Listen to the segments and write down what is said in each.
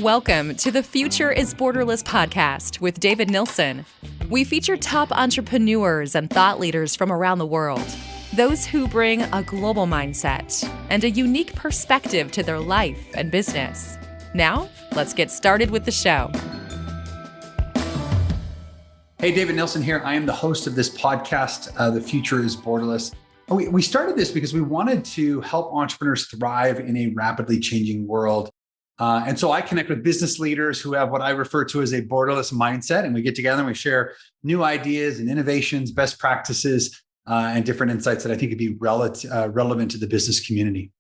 Welcome to the Future is Borderless podcast with David Nilsson. We feature top entrepreneurs and thought leaders from around the world, those who bring a global mindset and a unique perspective to their life and business. Now, let's get started with the show. Hey, David Nilsson here. I am the host of this podcast, The Future is Borderless. We started this because we wanted to help entrepreneurs thrive in a rapidly changing world. And so I connect with business leaders who have what I refer to as a borderless mindset. And we get together and we share new ideas and innovations, best practices, and different insights that I think could be relevant to the business community.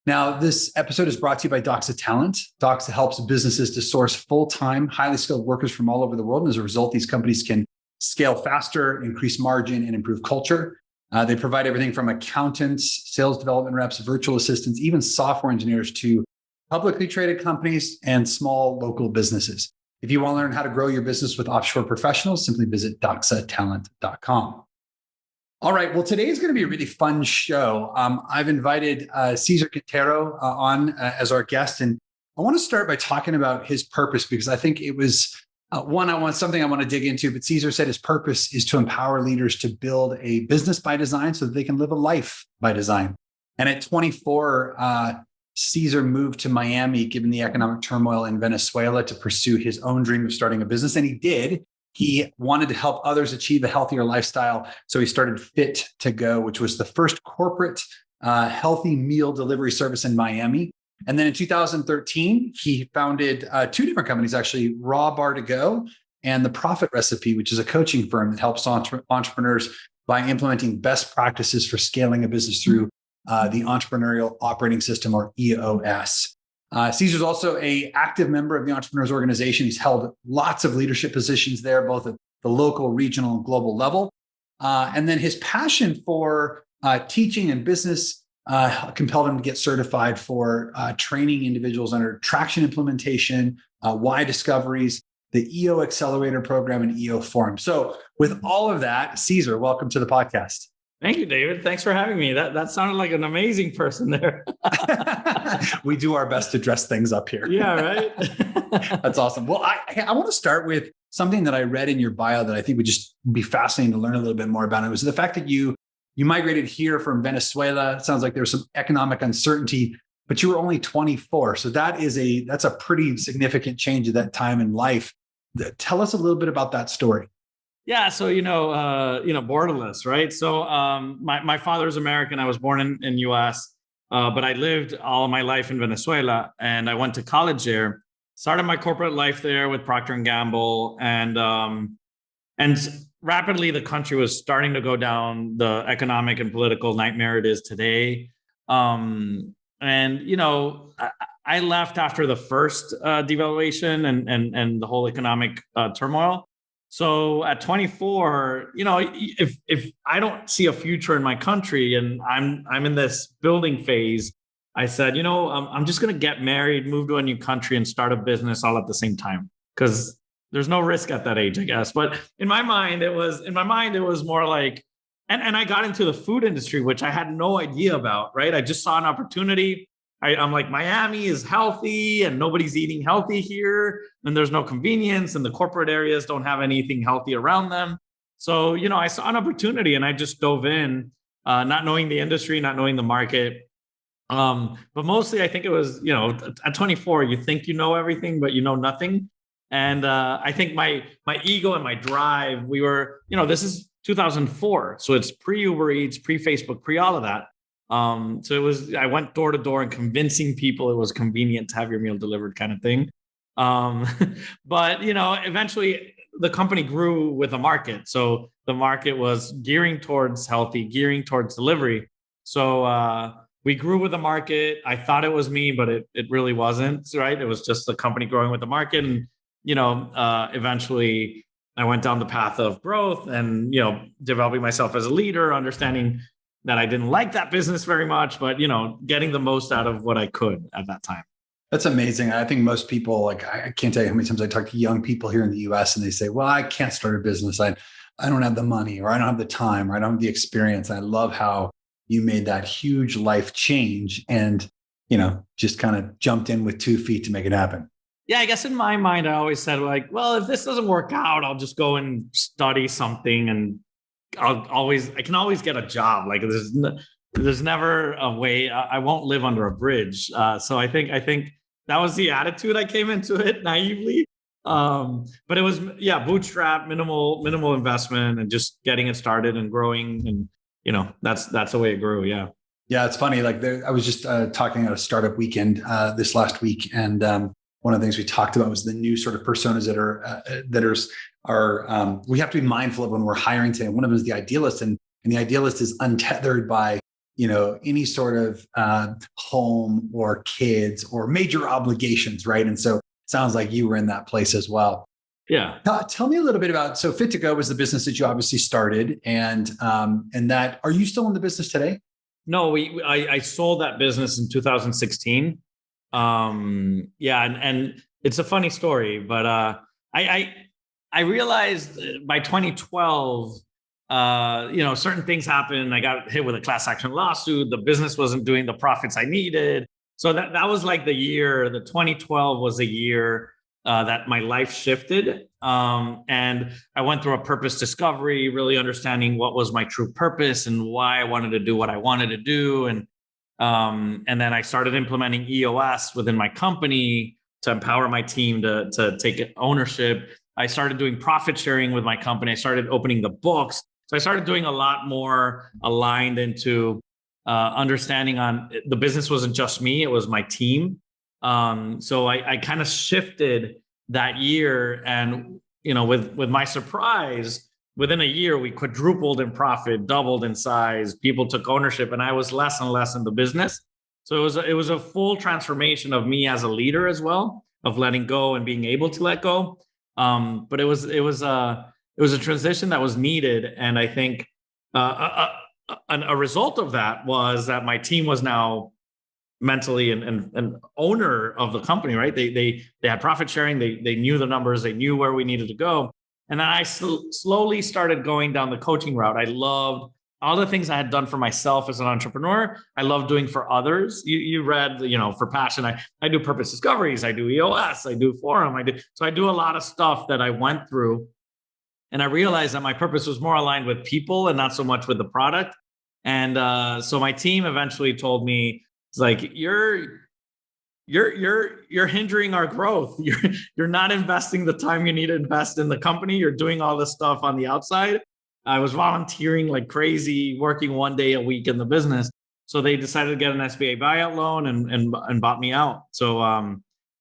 Now, this episode is brought to you by Doxa Talent. Doxa helps businesses to source full-time, highly skilled workers from all over the world. And as a result, these companies can scale faster, increase margin, and improve culture. They provide everything from accountants, sales development reps, virtual assistants, even software engineers to publicly traded companies and small local businesses. If you want to learn how to grow your business with offshore professionals, simply visit doxatalent.com. All right. Well, today is going to be a really fun show. I've invited Cesar Quintero on as our guest, and I want to start by talking about his purpose because I think it was something I want to dig into. But Cesar said his purpose is to empower leaders to build a business by design so that they can live a life by design. And at 24, Cesar moved to Miami, given the economic turmoil in Venezuela, to pursue his own dream of starting a business. And he did. He wanted to help others achieve a healthier lifestyle. So he started Fit to Go, which was the first corporate healthy meal delivery service in Miami. And then in 2013, he founded two different companies, actually, Raw Bar to Go and The Profit Recipe, which is a coaching firm that helps entrepreneurs by implementing best practices for scaling a business through the Entrepreneurial Operating System, or EOS. Cesar's also an active member of the Entrepreneurs Organization. He's held lots of leadership positions there, both at the local, regional, and global level. And then his passion for teaching and business compelled him to get certified for training individuals under traction implementation, why discoveries, the EO Accelerator Program, and EO Forum. So with all of that, Cesar, welcome to the podcast. Thank you, David. Thanks for having me. That sounded like an amazing person there. We do our best to dress things up here. Yeah, right. That's awesome. Well, I want to start with something that I read in your bio that I think would just be fascinating to learn a little bit more about. It was the fact that you migrated here from Venezuela. It sounds like there was some economic uncertainty, but you were only 24. So that's a pretty significant change at that time in life. Tell us a little bit about that story. Yeah. So, borderless, right? So my father's American. I was born in US, but I lived all of my life in Venezuela, and I went to college there, started my corporate life there with Procter & Gamble. And rapidly the country was starting to go down the economic and political nightmare it is today. I left after the first devaluation and the whole economic turmoil. So at 24, if I don't see a future in my country and I'm in this building phase, I said, I'm just going to get married, move to a new country, and start a business all at the same time, because there's no risk at that age, I guess. But in my mind, it was more like, and I got into the food industry, which I had no idea about, right? I just saw an opportunity. I'm like, Miami is healthy and nobody's eating healthy here, and there's no convenience, and the corporate areas don't have anything healthy around them. So, I saw an opportunity and I just dove in, not knowing the industry, not knowing the market. But mostly I think it was, at 24, you think you know everything, but you know nothing. And I think my ego and my drive, we were, this is 2004. So it's pre-Uber Eats, pre-Facebook, pre all of that. I went door to door and convincing people it was convenient to have your meal delivered, kind of thing. But eventually the company grew with the market. So the market was gearing towards healthy, gearing towards delivery. So, we grew with the market. I thought it was me, but it really wasn't, right? It was just the company growing with the market. And, eventually I went down the path of growth and, developing myself as a leader, understanding that I didn't like that business very much, but, getting the most out of what I could at that time. That's amazing. I think most people, I can't tell you how many times I talk to young people here in the US and they say, well, I can't start a business. I don't have the money, or I don't have the time, or I don't have the experience. I love how you made that huge life change and, just kind of jumped in with 2 feet to make it happen. Yeah, I guess in my mind, I always said like, well, if this doesn't work out, I'll just go and study something, and I can always get a job. Like there's never a way. I won't live under a bridge. So I think that was the attitude I came into it naively. But it was, yeah, bootstrap, minimal investment, and just getting it started and growing, and that's the way it grew. Yeah. Yeah, it's funny. Like I was just talking at a startup weekend this last week, and one of the things we talked about was the new sort of personas that we have to be mindful of when we're hiring today. And one of them is the idealist, and the idealist is untethered by any sort of home or kids or major obligations, right? And so it sounds like you were in that place as well. Yeah. Tell me a little bit about, so Fit to Go was the business that you obviously started, and that, are you still in the business today? No, I sold that business in 2016. Yeah, and it's a funny story, but I realized by 2012, certain things happened. I got hit with a class action lawsuit. The business wasn't doing the profits I needed. So that was like the year. The 2012 was a year that my life shifted. And I went through a purpose discovery, really understanding what was my true purpose and why I wanted to do what I wanted to do. And then I started implementing EOS within my company to empower my team to take ownership. I started doing profit sharing with my company. I started opening the books. So I started doing a lot more aligned into understanding on the business wasn't just me, it was my team. So I kind of shifted that year, and with my surprise, within a year we quadrupled in profit, doubled in size. People took ownership, and I was less and less in the business. So it was a full transformation of me as a leader as well, of letting go and being able to let go. But it was a transition that was needed, and I think a result of that was that my team was now mentally and owner of the company, right? They had profit sharing. They knew the numbers. They knew where we needed to go. And then I slowly started going down the coaching route. I loved all the things I had done for myself as an entrepreneur. I love doing for others. You read, for passion, I do purpose discoveries. I do EOS. I do forum. I do a lot of stuff that I went through. And I realized that my purpose was more aligned with people and not so much with the product. And so my team eventually told me, it's like, you're hindering our growth. You're not investing the time you need to invest in the company. You're doing all this stuff on the outside. I was volunteering like crazy, working 1 day a week in the business. So they decided to get an SBA buyout loan and bought me out. So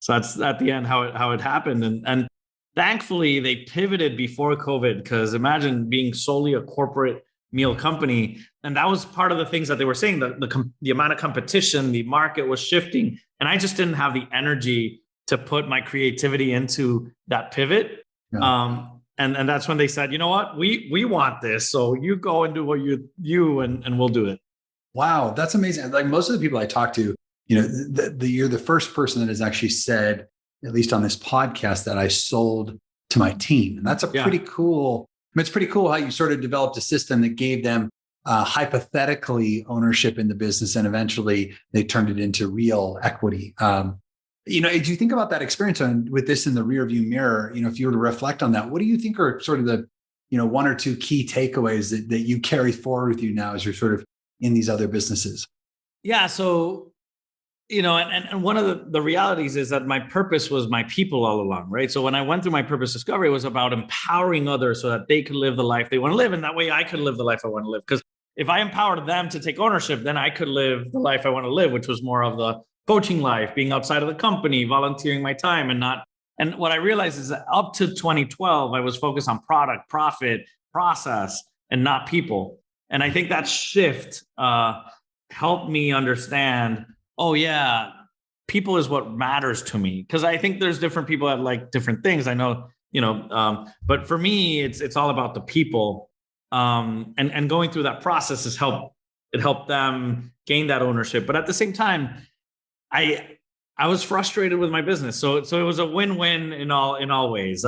that's at the end how it happened. And thankfully they pivoted before COVID, because imagine being solely a corporate meal company. And that was part of the things that they were saying, the amount of competition, the market was shifting. And I just didn't have the energy to put my creativity into that pivot. Yeah. And that's when they said, you know what, we want this. So you go and do what you and we'll do it. Wow. That's amazing. Like most of the people I talk to, you're the first person that has actually said, at least on this podcast, that I sold to my team. And that's pretty cool. It's pretty cool how you sort of developed a system that gave them hypothetically ownership in the business, and eventually they turned it into real equity. Do you think about that experience with this in the rearview mirror? If you were to reflect on that, what do you think are sort of the, one or two key takeaways that you carry forward with you now as you're sort of in these other businesses? Yeah. So, and one of the realities is that my purpose was my people all along, right? So when I went through my purpose discovery, it was about empowering others so that they could live the life they want to live. And that way I could live the life I want to live. Because if I empowered them to take ownership, then I could live the life I want to live, which was more of the coaching life, being outside of the company, volunteering my time and what I realized is that up to 2012, I was focused on product, profit, process, and not people. And I think that shift helped me understand, oh yeah, people is what matters to me. Because I think there's different people that like different things. I know, but for me, it's all about the people. And going through that process helped them gain that ownership. But at the same time, I was frustrated with my business. So it was a win-win in all ways.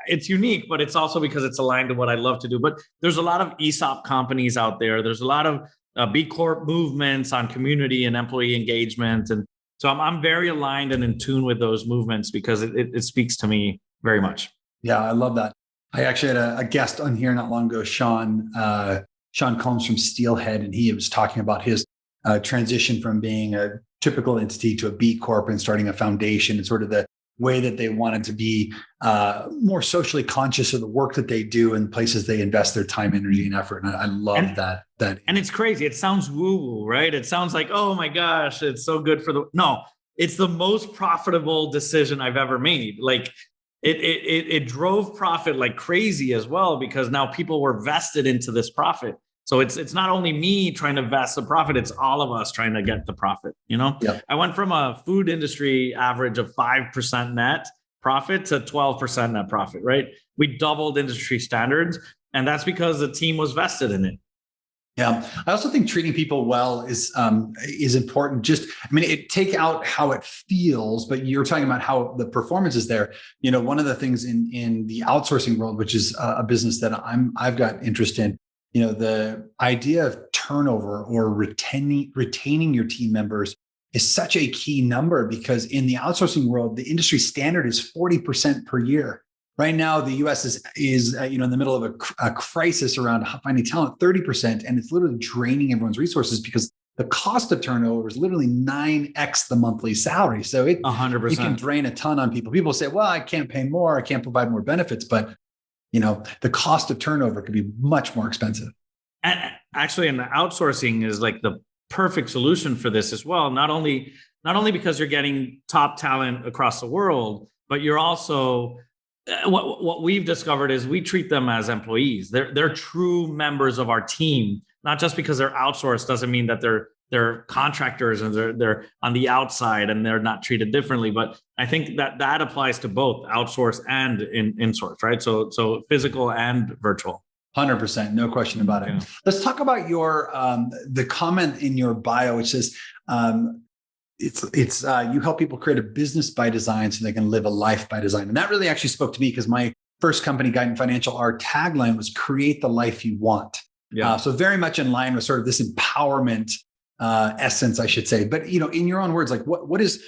It's unique, but it's also because it's aligned to what I love to do. But there's a lot of ESOP companies out there. There's a lot of B Corp movements on community and employee engagement. And So I'm very aligned and in tune with those movements because it speaks to me very much. Yeah, I love that. I actually had a guest on here not long ago, Sean Combs from Steelhead, and he was talking about his transition from being a typical entity to a B Corp and starting a foundation, and sort of the way that they wanted to be more socially conscious of the work that they do and places they invest their time, energy, and effort. And I love that. And it's crazy. It sounds woo-woo, right? It sounds like, oh my gosh, it's so good for no, it's the most profitable decision I've ever made. Like it drove profit like crazy as well, because now people were vested into this profit. So it's not only me trying to vest the profit, it's all of us trying to get the profit, you know? Yeah. I went from a food industry average of 5% net profit to 12% net profit, right? We doubled industry standards, and that's because the team was vested in it. Yeah, I also think treating people well is important. Take out how it feels, but you're talking about how the performance is there. You know, one of the things in the outsourcing world, which is a business that I've got interest in, you know, the idea of turnover or retaining your team members is such a key number, because in the outsourcing world, the industry standard is 40% per year. Right now, the U.S. is in the middle of a crisis around finding talent, 30%, and it's literally draining everyone's resources because the cost of turnover is literally 9x the monthly salary. So it 100%. can drain a ton on people. People say, "Well, I can't pay more, I can't provide more benefits," but the cost of turnover could be much more expensive. And actually, and the outsourcing is like the perfect solution for this as well. Not only because you're getting top talent across the world, but you're also what we've discovered is we treat them as employees. They're true members of our team. Not just because they're outsourced doesn't mean that they're contractors and they're on the outside and they're not treated differently. But I think that applies to both outsource and in-source, right? So physical and virtual. 100%, no question about it. Yeah. Let's talk about your the comment in your bio, which says you help people create a business by design so they can live a life by design. And that really actually spoke to me, because my first company, Guidant Financial, our tagline was create the life you want. Yeah. So very much in line with sort of this empowerment essence, I should say. But in your own words, like what does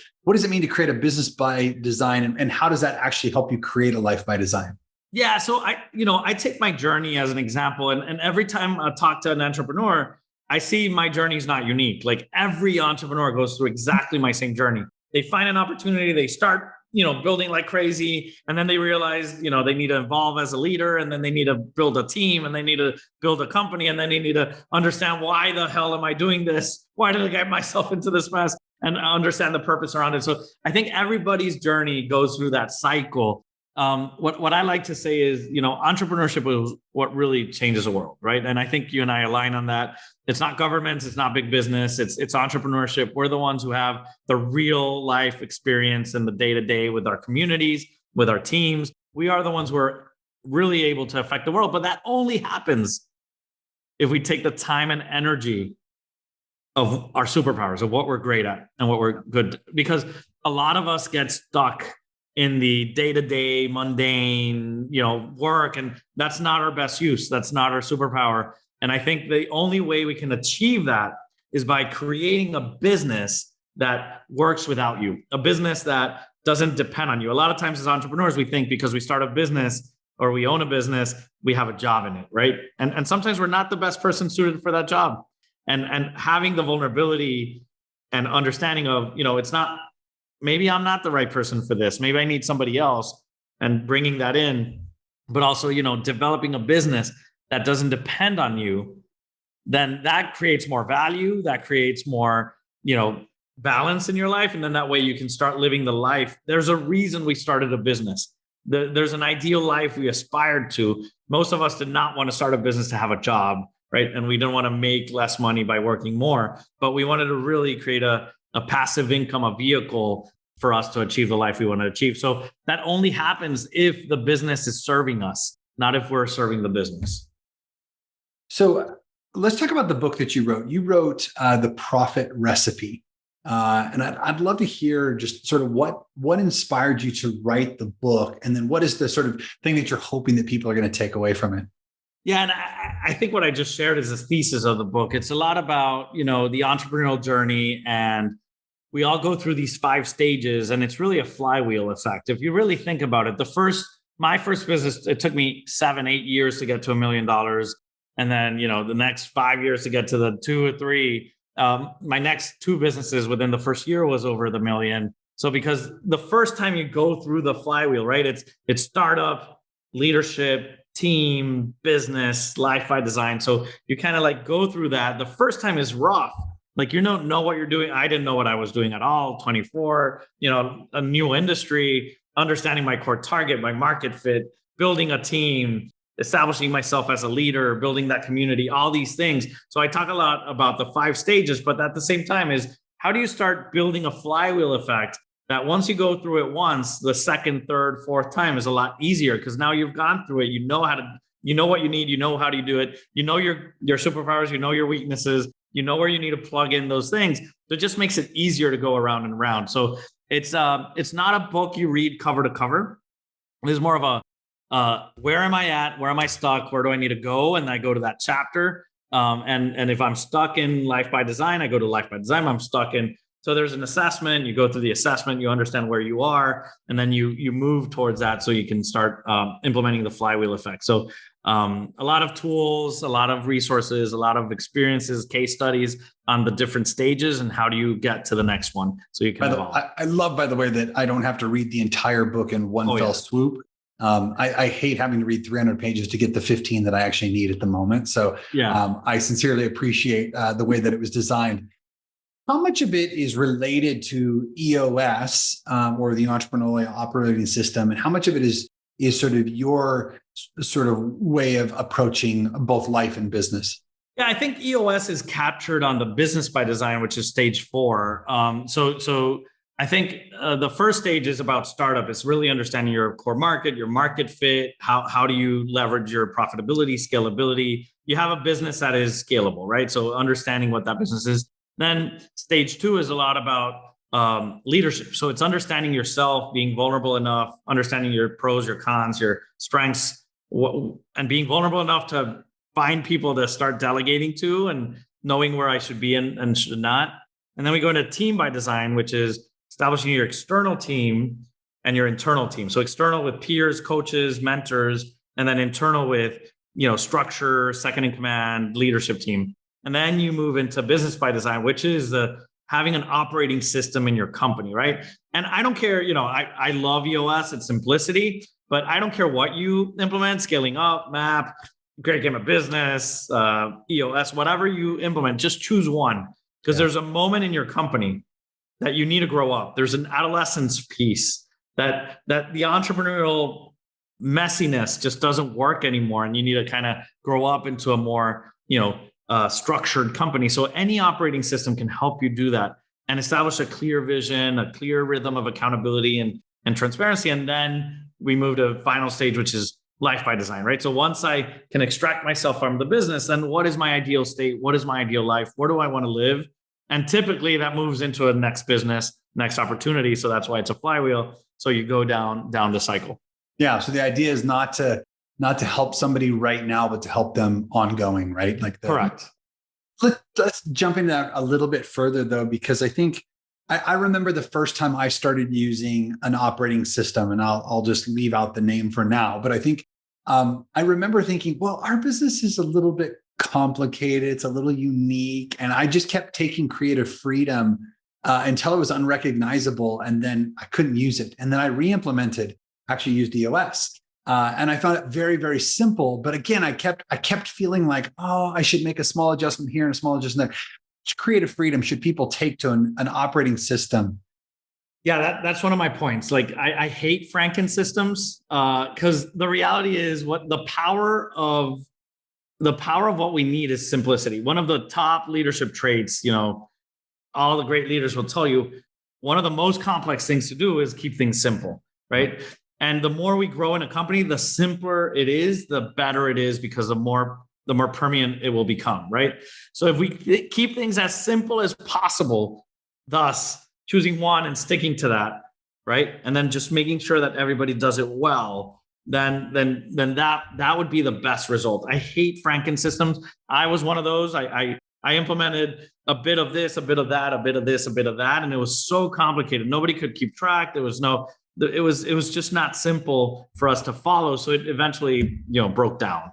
it mean to create a business by design, and how does that actually help you create a life by design? Yeah. So I take my journey as an example, and every time I talk to an entrepreneur, I see my journey is not unique. Like every entrepreneur goes through exactly my same journey. They find an opportunity, they start, building like crazy. And then they realize, they need to evolve as a leader, and then they need to build a team, and they need to build a company, and then they need to understand, why the hell am I doing this? Why did I get myself into this mess? And understand the purpose around it. So I think everybody's journey goes through that cycle. What I like to say is, entrepreneurship is what really changes the world, right? And I think you and I align on that. It's not governments, it's not big business, it's entrepreneurship. We're the ones who have the real life experience in the day-to-day with our communities, with our teams. We are the ones who are really able to affect the world, but that only happens if we take the time and energy of our superpowers, of what we're great at and what we're good at. Because a lot of us get stuck in the day-to-day mundane, work. And that's not our best use. That's not our superpower. And I think the only way we can achieve that is by creating a business that works without you, a business that doesn't depend on you. A lot of times as entrepreneurs, we think because we start a business or we own a business, we have a job in it, right? And sometimes we're not the best person suited for that job. And having the vulnerability and understanding of, it's not, maybe I'm not the right person for this. Maybe I need somebody else, and bringing that in, but also, developing a business that doesn't depend on you, then that creates more value. That creates more, balance in your life. And then that way you can start living the life. There's a reason we started a business. There's an ideal life we aspired to. Most of us did not want to start a business to have a job, right? And we didn't want to make less money by working more, but we wanted to really create a passive income, a vehicle for us to achieve the life we want to achieve. So that only happens if the business is serving us, not if we're serving the business. So let's talk about the book that you wrote. You wrote The Profit Recipe. And I'd love to hear just sort of what inspired you to write the book, and then what is the sort of thing that you're hoping that people are going to take away from it? Yeah, and I think what I just shared is the thesis of the book. It's a lot about, the entrepreneurial journey and we all go through these 5 stages, and it's really a flywheel effect. If you really think about it, my first business, it took me 7-8 years to get to $1 million. And then, the next 5 years to get to the 2 or 3. My next 2 businesses within the first year was over the million. So because the first time you go through the flywheel, right? It's startup, leadership, team, business, life by design. So you kind of like go through that. The first time is rough. Like, you don't know what you're doing. I didn't know what I was doing at all. 24, a new industry, understanding my core target, my market fit, building a team, establishing myself as a leader, building that community, all these things. So I talk a lot about the 5 stages, but at the same time is, how do you start building a flywheel effect that once you go through it once, the second, third, fourth time is a lot easier, because now you've gone through it. You know what you need, how do you do it, your superpowers, your weaknesses, where you need to plug in those things. So it just makes it easier to go around and around. So it's not a book you read cover to cover. It's more of a where am I at? Where am I stuck? Where do I need to go? And I go to that chapter. And if I'm stuck in life by design, I go to life by design. I'm stuck in. So there's an assessment. You go through the assessment. You understand where you are, and then you move towards that, so you can start implementing the flywheel effect. So a lot of tools, a lot of resources, a lot of experiences, case studies on the different stages, and how do you get to the next one so you can evolve. I love, by the way, that I don't have to read the entire book in one fell swoop. I hate having to read 300 pages to get the 15 that I actually need at the moment. So I sincerely appreciate the way that it was designed. How much of it is related to EOS or the Entrepreneurial Operating System, and how much of it is sort of your sort of way of approaching both life and business? Yeah, I think EOS is captured on the business by design, which is stage 4. So I think the first stage is about startup. It's really understanding your core market, your market fit. How do you leverage your profitability, scalability? You have a business that is scalable, right? So understanding what that business is. Then stage 2 is a lot about leadership. So it's understanding yourself, being vulnerable enough, understanding your pros, your cons, your strengths, and being vulnerable enough to find people to start delegating to, and knowing where I should be and should not. And then we go into team by design, which is establishing your external team and your internal team. So external with peers, coaches, mentors, and then internal with, structure, second in command, leadership team. And then you move into business by design, which is having an operating system in your company, right? And I don't care, I love EOS, it's simplicity, but I don't care what you implement, scaling up, MAP, great game of business, EOS, whatever you implement, just choose one. Because there's a moment in your company that you need to grow up. There's an adolescence piece that the entrepreneurial messiness just doesn't work anymore. And you need to kind of grow up into a more, structured company. So any operating system can help you do that and establish a clear vision, a clear rhythm of accountability and transparency. And then we move to final stage, which is life by design, right? So once I can extract myself from the business, then what is my ideal state? What is my ideal life? Where do I want to live? And typically that moves into a next business, next opportunity. So that's why it's a flywheel. So you go down the cycle. Yeah. So the idea is not to help somebody right now, but to help them ongoing, right? Correct. Let's jump into that a little bit further though, because I think I remember the first time I started using an operating system, and I'll just leave out the name for now. But I think I remember thinking, well, our business is a little bit complicated. It's a little unique. And I just kept taking creative freedom until it was unrecognizable. And then I couldn't use it. And then I re-implemented, actually used EOS. And I found it very, very simple. But again, I kept feeling like, oh, I should make a small adjustment here and a small adjustment there. Which creative freedom should people take to an operating system? Yeah, that's one of my points. Like I hate Franken systems because the reality is the power of what we need is simplicity. One of the top leadership traits, all the great leaders will tell you, one of the most complex things to do is keep things simple, right? And the more we grow in a company, the simpler it is, the better it is, because the more permeant it will become, right? So if we keep things as simple as possible, thus choosing one and sticking to that, right? And then just making sure that everybody does it well, then that would be the best result. I hate Franken systems. I was one of those. I I implemented a bit of this, a bit of that, a bit of this, a bit of that. And it was so complicated. Nobody could keep track. There was no, it was just not simple for us to follow. So it eventually, broke down.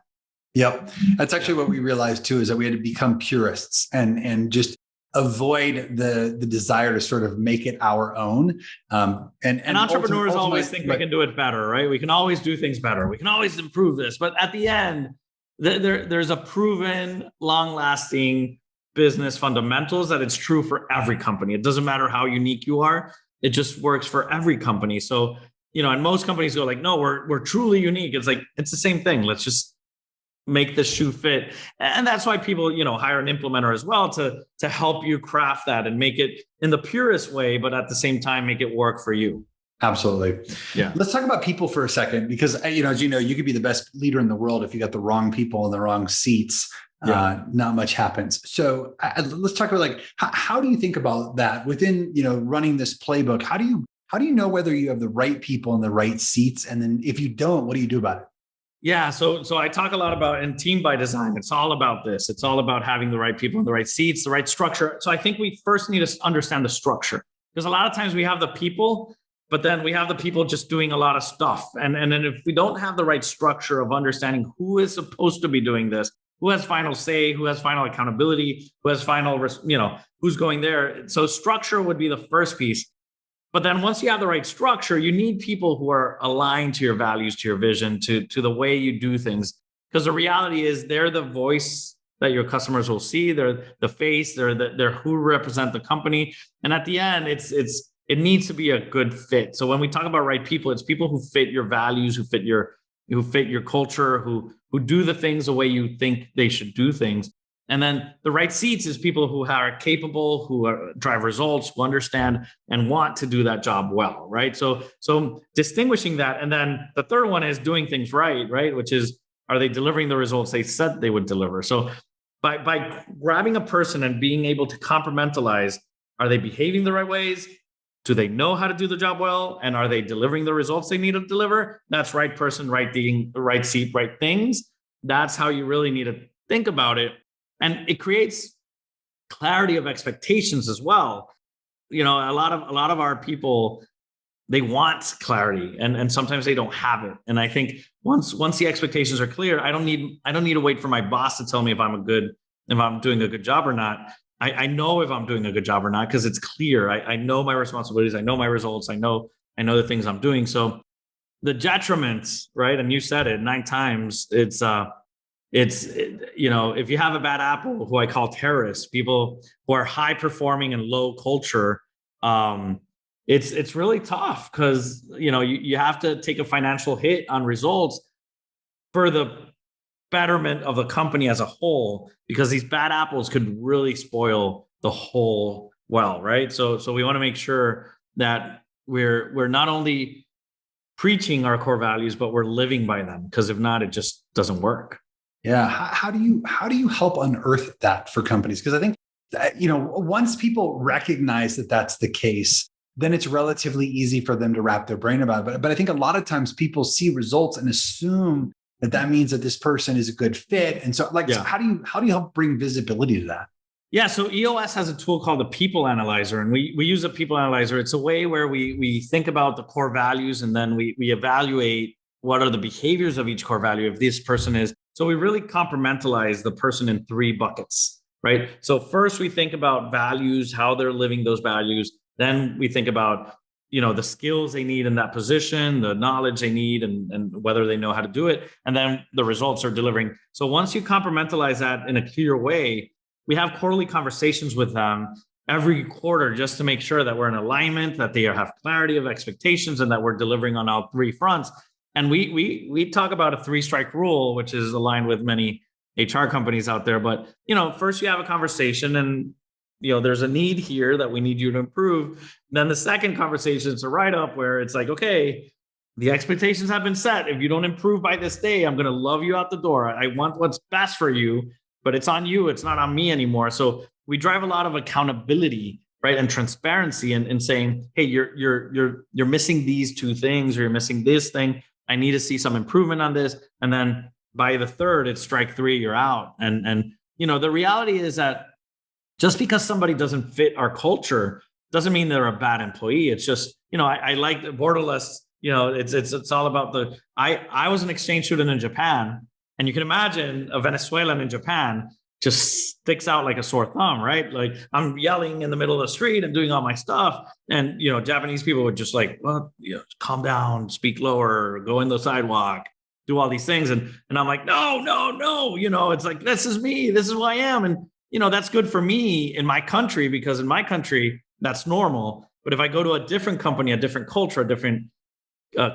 Yep. That's actually what we realized too, is that we had to become purists and just avoid the desire to sort of make it our own. And entrepreneurs always think we can do it better, right? We can always do things better. We can always improve this. But at the end, there's a proven, long-lasting business fundamentals that it's true for every company. It doesn't matter how unique you are. It just works for every company. So, and most companies go like, no, we're truly unique. It's like, it's the same thing. Let's just make the shoe fit. And that's why people, hire an implementer as well to help you craft that and make it in the purest way, but at the same time, make it work for you. Absolutely. Yeah. Let's talk about people for a second, because, as you know, you could be the best leader in the world. If you got the wrong people in the wrong seats, not much happens. So let's talk about like, how do you think about that within, running this playbook? How do you know whether you have the right people in the right seats? And then if you don't, what do you do about it? Yeah. So I talk a lot about in team by design. It's all about this. It's all about having the right people in the right seats, the right structure. So I think we first need to understand the structure, because a lot of times we have the people, but then we have the people just doing a lot of stuff. And then if we don't have the right structure of understanding who is supposed to be doing this, who has final say, who has final accountability, who has final, who's going there. So structure would be the first piece. But then once you have the right structure, you need people who are aligned to your values, to your vision, to the way you do things. Because the reality is they're the voice that your customers will see. They're the face, they're who represent the company. And at the end, it needs to be a good fit. So when we talk about right people, it's people who fit your values, who fit your culture, who do the things the way you think they should do things. And then the right seats is people who are capable, who drive results, who understand and want to do that job well, right? So distinguishing that. And then the third one is doing things right? Which is, are they delivering the results they said they would deliver? So by grabbing a person and being able to compartmentalize, are they behaving the right ways? Do they know how to do the job well? And are they delivering the results they need to deliver? That's right person, right thing, right seat, right things. That's how you really need to think about it. And it creates clarity of expectations as well. A lot of our people, they want clarity, and sometimes they don't have it. And I think once the expectations are clear, I don't need to wait for my boss to tell me if I'm doing a good job or not. I know if I'm doing a good job or not, because it's clear. I know my responsibilities. I know my results. I know the things I'm doing. So the detriments, right? And you said it 9 times. If you have a bad apple, who I call terrorists, people who are high performing and low culture, it's really tough, because you have to take a financial hit on results for the betterment of the company as a whole, because these bad apples could really spoil the whole well, right? So we want to make sure that we're not only preaching our core values, but we're living by them, because if not, it just doesn't work. Yeah. How do you help unearth that for companies? Because I think that, once people recognize that that's the case, then it's relatively easy for them to wrap their brain about it. But I think a lot of times people see results and assume that means that this person is a good fit. And so so how do you help bring visibility to that? Yeah. So EOS has a tool called the People Analyzer, and we use a People Analyzer. It's a way where we think about the core values, and then we evaluate what are the behaviors of each core value if this person is. So we really compartmentalize the person in 3 buckets, right? So first we think about values, how they're living those values. Then we think about, the skills they need in that position, the knowledge they need, and whether they know how to do it. And then the results are delivering. So once you compartmentalize that in a clear way, we have quarterly conversations with them every quarter, just to make sure that we're in alignment, that they have clarity of expectations, and that we're delivering on all 3 fronts. And we talk about a 3-strike rule, which is aligned with many HR companies out there. But, first you have a conversation, and, there's a need here that we need you to improve. Then the second conversation is a write-up, where it's like, okay, the expectations have been set. If you don't improve by this day, I'm going to love you out the door. I want what's best for you, but it's on you. It's not on me anymore. So we drive a lot of accountability, right, and transparency, and saying, hey, you're missing these 2 things, or you're missing this thing. I need to see some improvement on this. And then by the 3rd, it's strike 3, you're out. And the reality is that just because somebody doesn't fit our culture doesn't mean they're a bad employee. It's just, I like the borderless, it's all about I was an exchange student in Japan, and you can imagine a Venezuelan in Japan just sticks out like a sore thumb, right? Like I'm yelling in the middle of the street and doing all my stuff. And, Japanese people would just like, well, calm down, speak lower, go in the sidewalk, do all these things. And I'm like, no, it's like, this is me. This is who I am. And, that's good for me in my country, because in my country, that's normal. But if I go to a different company, a different culture, a different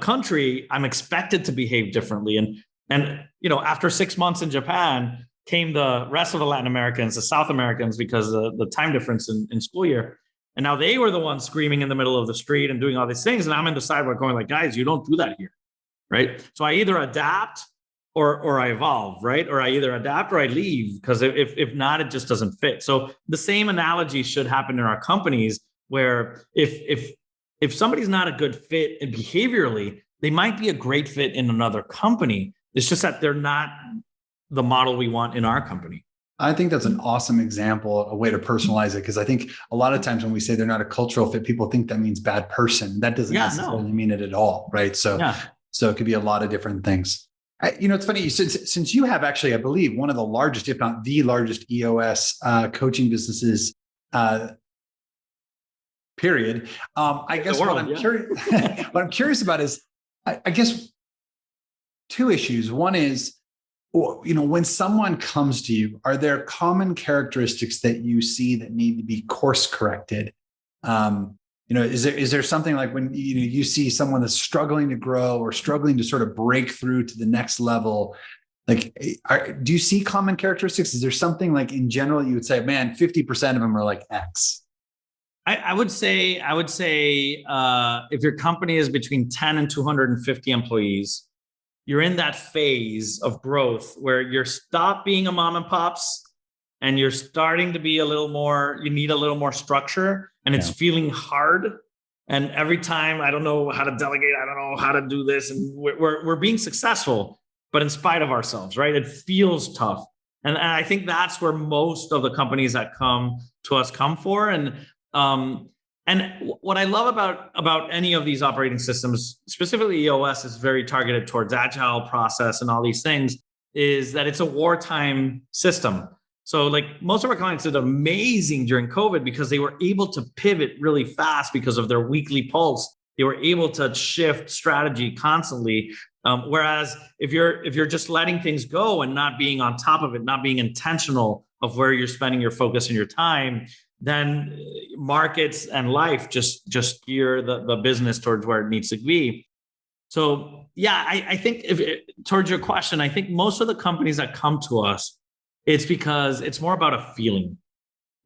country, I'm expected to behave differently. And after 6 months in Japan, came the rest of the Latin Americans, the South Americans, because of the time difference in school year. And now they were the ones screaming in the middle of the street and doing all these things. And I'm in the sidewalk going like, guys, you don't do that here, right? So I either adapt or I evolve, right? Or I either adapt or I leave, because if not, it just doesn't fit. So the same analogy should happen in our companies, where if somebody's not a good fit behaviorally, they might be a great fit in another company. It's just that they're not the model we want in our company. I think that's an awesome example, a way to personalize it, because I think a lot of times when we say they're not a cultural fit, people think that means bad person. That doesn't necessarily mean it at all, right? So it could be a lot of different things. It's funny, since you have actually, I believe, one of the largest, if not the largest EOS coaching businesses, period. I guess what I'm curious about is, I guess, two issues. One is, when someone comes to you, are there common characteristics that you see that need to be course corrected? Is there something like when you see someone that's struggling to grow or struggling to sort of break through to the next level? Like, do you see common characteristics? Is there something like in general you would say, man, 50% of them are like X? I would say if your company is between 10 and 250 employees, you're in that phase of growth where you're stop being a mom and pops and you're starting to be you need a little more structure, and it's feeling hard. And every time, I don't know how to delegate, I don't know how to do this. And we're being successful, but in spite of ourselves, right? It feels tough. And I think that's where most of the companies that come to us come for. And what I love about any of these operating systems, specifically EOS, is very targeted towards agile process and all these things, is that it's a wartime system. So like most of our clients did amazing during COVID because they were able to pivot really fast because of their weekly pulse. They were able to shift strategy constantly. Whereas if you're just letting things go and not being on top of it, not being intentional of where you're spending your focus and your time, then markets and life just gear the business towards where it needs to be. So yeah, I think towards your question, I think most of the companies that come to us, it's because it's more about a feeling.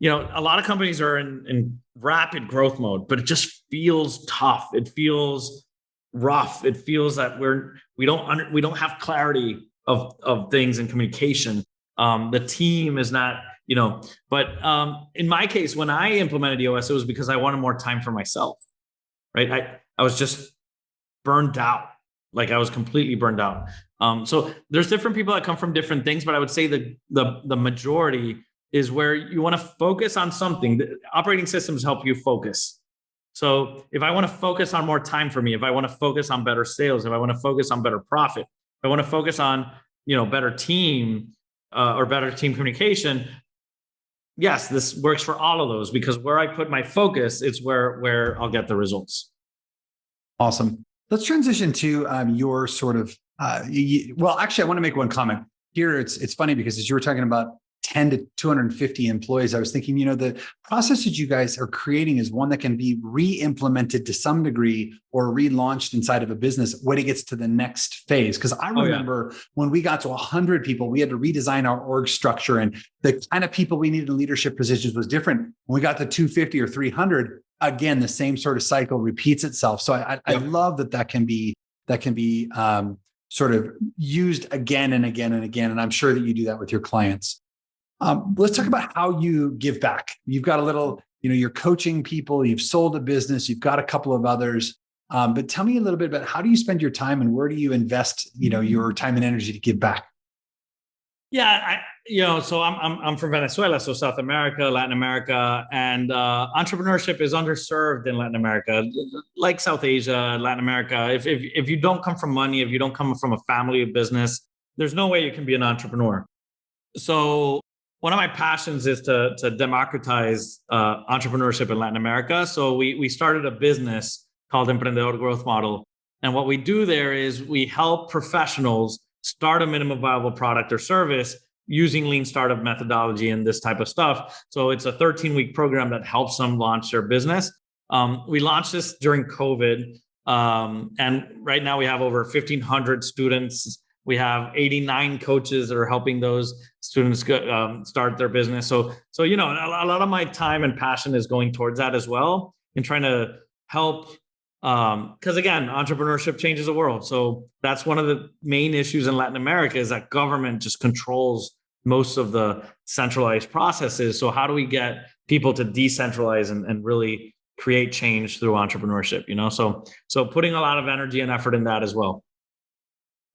A lot of companies are in rapid growth mode, but it just feels tough. It feels rough. It feels that we don't have clarity of things in communication. The team is not, but in my case, when I implemented EOS, it was because I wanted more time for myself, right? I was just burned out. Like I was completely burned out. So there's different people that come from different things, but I would say the majority is where you want to focus on something. The operating systems help you focus. So if I want to focus on more time for me, if I want to focus on better sales, if I want to focus on better profit, if I want to focus on, better team or better team communication, yes, this works for all of those, because where I put my focus, it's where I'll get the results. Awesome. Let's transition to your sort of, actually, I want to make one comment here. It's funny because as you were talking about 10 to 250 employees, I was thinking, the process that you guys are creating is one that can be re-implemented to some degree or relaunched inside of a business when it gets to the next phase. Because I remember when we got to 100 people, we had to redesign our org structure, and the kind of people we needed in leadership positions was different. When we got to 250 or 300, again, the same sort of cycle repeats itself. So I love that can be sort of used again and again and again. And I'm sure that you do that with your clients. Let's talk about how you give back. You've got a little, you're coaching people, you've sold a business, you've got a couple of others. But tell me a little bit about how do you spend your time and where do you invest, your time and energy to give back? Yeah, so I'm from Venezuela, so South America, Latin America, and entrepreneurship is underserved in Latin America, like South Asia, Latin America. If you don't come from money, if you don't come from a family of business, there's no way you can be an entrepreneur. So one of my passions is to democratize entrepreneurship in Latin America. So we started a business called Emprendedor Growth Model, and what we do there is we help professionals start a minimum viable product or service using lean startup methodology and this type of stuff. So it's a 13-week program that helps them launch their business. We launched this during COVID. And right now we have over 1,500 students. We have 89 coaches that are helping those students start their business. So a lot of my time and passion is going towards that as well, and trying to help. Because again, entrepreneurship changes the world. So that's one of the main issues in Latin America, is that government just controls most of the centralized processes. So how do we get people to decentralize and really create change through entrepreneurship? So putting a lot of energy and effort in that as well.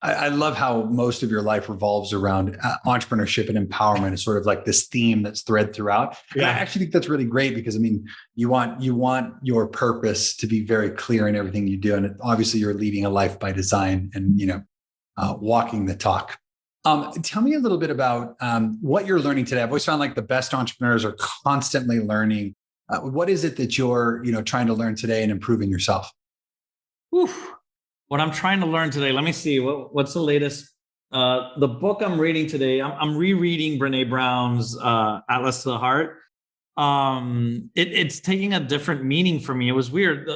I love how most of your life revolves around entrepreneurship and empowerment. Is sort of like this theme that's thread throughout. Yeah. And I actually think that's really great, because you want your purpose to be very clear in everything you do. And obviously you're leading a life by design and, walking the talk. Tell me a little bit about what you're learning today. I've always found like the best entrepreneurs are constantly learning. What is it that you're, trying to learn today and improving yourself? Oof. What I'm trying to learn today, let me see, what's the latest? The book I'm reading today, I'm rereading Brene Brown's Atlas to the Heart. It's taking a different meaning for me. It was weird.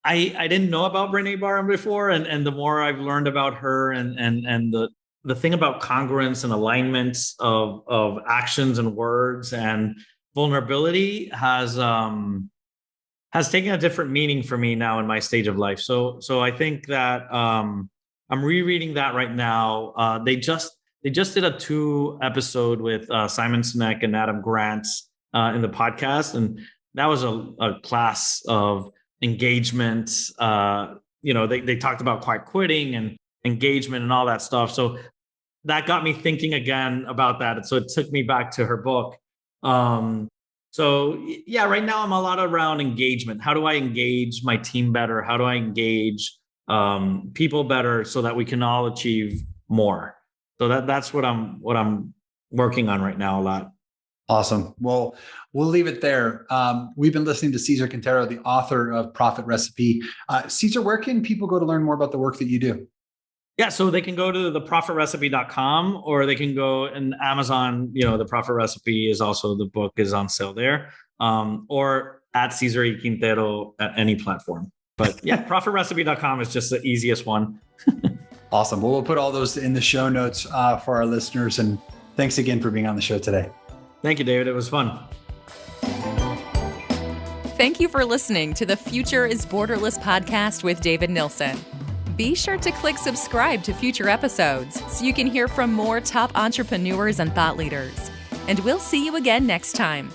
I didn't know about Brene Brown before, and the more I've learned about her and the thing about congruence and alignment of actions and words and vulnerability has taken a different meaning for me now in my stage of life. So I think that I'm rereading that right now. They just did a 2-episode with Simon Sinek and Adam Grant in the podcast, and that was a class of engagement. They talked about quiet quitting and engagement and all that stuff. So that got me thinking again about that. So it took me back to her book. So yeah, right now I'm a lot around engagement. How do I engage my team better? How do I engage people better so that we can all achieve more? So that's what I'm working on right now a lot. Awesome. Well, we'll leave it there. We've been listening to Cesar Quintero, the author of Profit Recipe. Cesar, where can people go to learn more about the work that you do? Yeah, so they can go to theprofitrecipe.com, or they can go in Amazon. The Profit Recipe is also, the book is on sale there, or at Cesar Quintero at any platform. But yeah, profitrecipe.com is just the easiest one. Awesome. Well, we'll put all those in the show notes for our listeners. And thanks again for being on the show today. Thank you, David. It was fun. Thank you for listening to the Future is Borderless podcast with David Nilsson. Be sure to click subscribe to future episodes so you can hear from more top entrepreneurs and thought leaders. And we'll see you again next time.